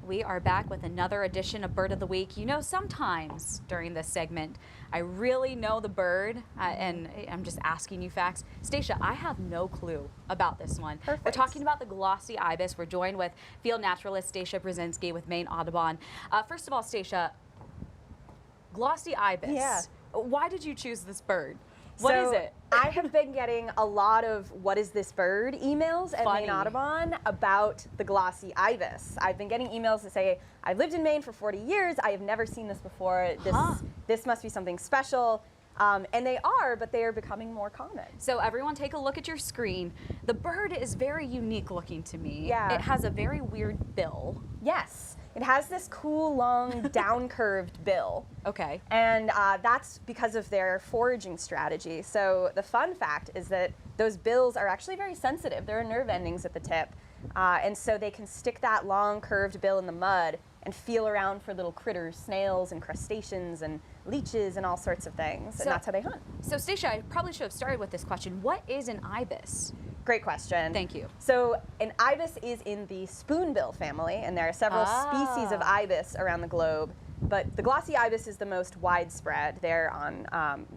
We are back with another edition of Bird of the Week. You know, sometimes during this segment, I really know the bird, and I'm just asking you facts. Stacia, I have no clue about this one. Perfect. We're talking about the glossy ibis. We're joined with field naturalist Stacia Brzezinski with Maine Audubon. First of all, Stacia, glossy ibis. Yeah. Why did you choose this bird? What is it? I have been getting a lot of "what is this bird" emails at Funny. Maine Audubon about the glossy ibis. I've been getting emails that say, I've lived in Maine for 40 years, I have never seen this before, this must be something special. And they are, but they are becoming more common. So everyone take a look at your screen. The bird is very unique looking to me. Yeah. It has a very weird bill. Yes, it has this cool, long, down-curved bill. Okay. And that's because of their foraging strategy. So the fun fact is that those bills are actually very sensitive. There are nerve endings at the tip. And so they can stick that long, curved bill in the mud and feel around for little critters, snails and crustaceans and leeches and all sorts of things. And that's how they hunt. So Stacia, I probably should have started with this question. What is an ibis? Great question. Thank you. So an ibis is in the spoonbill family, and there are several species of ibis around the globe. But the glossy ibis is the most widespread. They're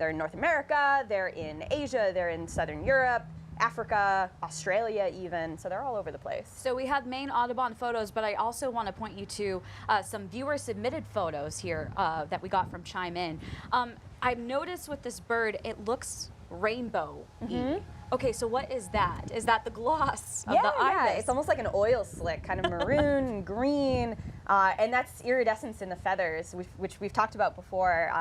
in North America, they're in Asia, they're in Southern Europe, Africa, Australia even, so they're all over the place. So we have Maine Audubon photos, but I also want to point you to some viewer submitted photos here that we got from Chime In. I've noticed with this bird, it looks rainbow-y. Okay, so what is that? Is that the gloss of the ibis? Yeah, it's almost like an oil slick, kind of maroon and green, and that's iridescence in the feathers, which we've talked about before.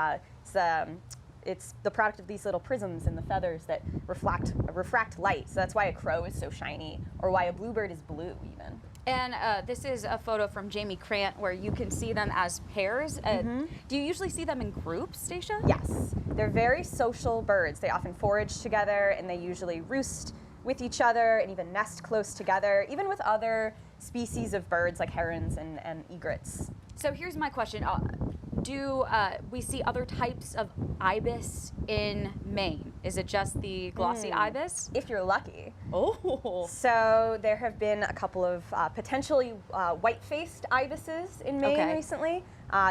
It's the product of these little prisms in the feathers that refract light. So that's why a crow is so shiny, or why a bluebird is blue even. And this is a photo from Jamie Krant where you can see them as pairs. Do you usually see them in groups, Stacia? Yes, they're very social birds. They often forage together, and they usually roost with each other and even nest close together, even with other species of birds like herons and egrets. So here's my question. Do we see other types of ibis in Maine? Is it just the glossy ibis? If you're lucky. Oh. So there have been a couple of potentially white-faced ibises in Maine recently.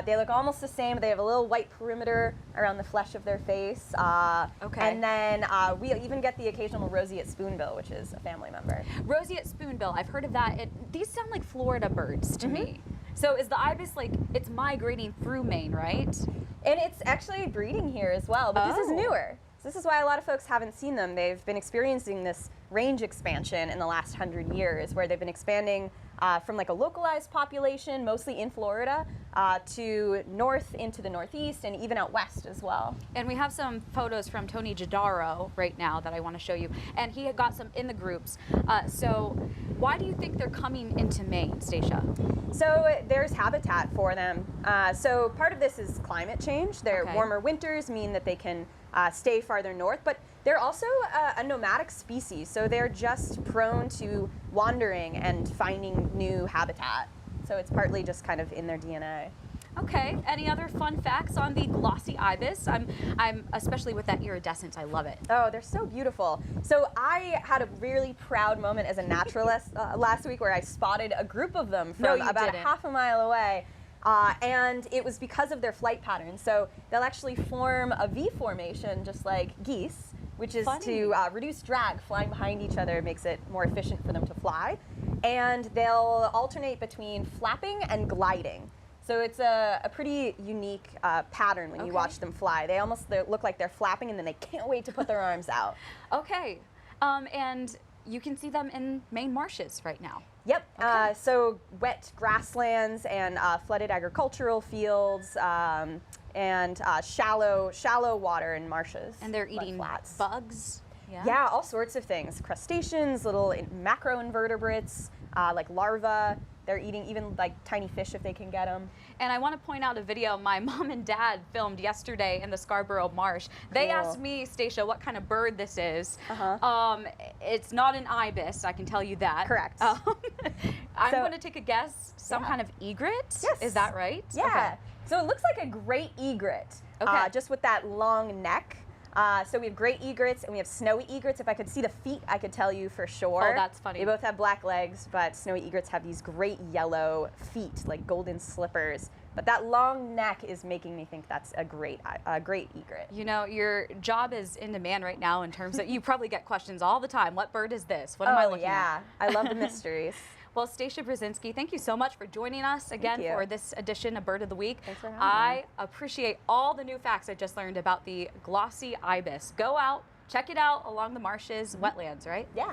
They look almost the same. They have a little white perimeter around the flesh of their face. And then we even get the occasional roseate spoonbill, which is a family member. Roseate spoonbill, I've heard of that. These sound like Florida birds to me. So is the ibis like, it's migrating through Maine, right? And it's actually breeding here as well, but this is newer. So this is why a lot of folks haven't seen them. They've been experiencing this range expansion in the last 100 years, where they've been expanding from like a localized population, mostly in Florida, to north into the northeast and even out west as well. And we have some photos from Tony Jadaro right now that I want to show you. And he had got some in the groups. So why do you think they're coming into Maine, Stacia? So there's habitat for them. So part of this is climate change. Their warmer winters mean that they can stay farther north, but they're also a nomadic species, so they're just prone to wandering and finding new habitat. So it's partly just kind of in their DNA. Okay, any other fun facts on the glossy ibis? I'm especially with that iridescence, I love it. Oh, they're so beautiful. So I had a really proud moment as a naturalist last week where I spotted a group of them from about a half a mile away. And it was because of their flight pattern. So they'll actually form a V formation just like geese, which is to reduce drag. Flying behind each other makes it more efficient for them to fly. And they'll alternate between flapping and gliding. So it's a pretty unique pattern when you watch them fly. They almost look like they're flapping and then they can't wait to put their arms out. Okay, and you can see them in Maine marshes right now. Yep, so wet grasslands and flooded agricultural fields and shallow water and marshes. And they're eating bugs? Yeah, all sorts of things. Crustaceans, little macroinvertebrates, like larvae. They're eating even like tiny fish if they can get them. And I want to point out a video my mom and dad filmed yesterday in the Scarborough Marsh. They asked me, Stacia, what kind of bird this is. It's not an ibis, I can tell you that. Correct. I'm going to take a guess, some kind of egret? Yes. Is that right? Yeah. So it looks like a great egret, just with that long neck. So we have gray egrets and we have snowy egrets. If I could see the feet, I could tell you for sure. Oh, that's funny. They both have black legs, but snowy egrets have these great yellow feet, like golden slippers. But that long neck is making me think that's a great egret. You know, your job is in demand right now in terms of, you probably get questions all the time. What bird is this? What am I looking at? I love the mysteries. Well, Stacia Brzezinski, thank you so much for joining us again for this edition of Bird of the Week. Thanks for having I me. appreciate all the new facts I just learned about the glossy ibis. Go out, check it out along the marshes, wetlands, right? Yeah.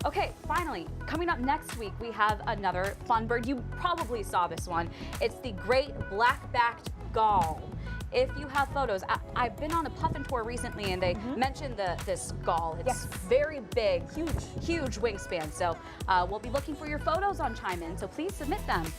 Okay, finally, coming up next week, we have another fun bird. You probably saw this one. It's the great black-backed gull. If you have photos, I've been on a puffin tour recently and they mentioned this gull. It's very big, huge wingspan. So we'll be looking for your photos on Chime In, so please submit them.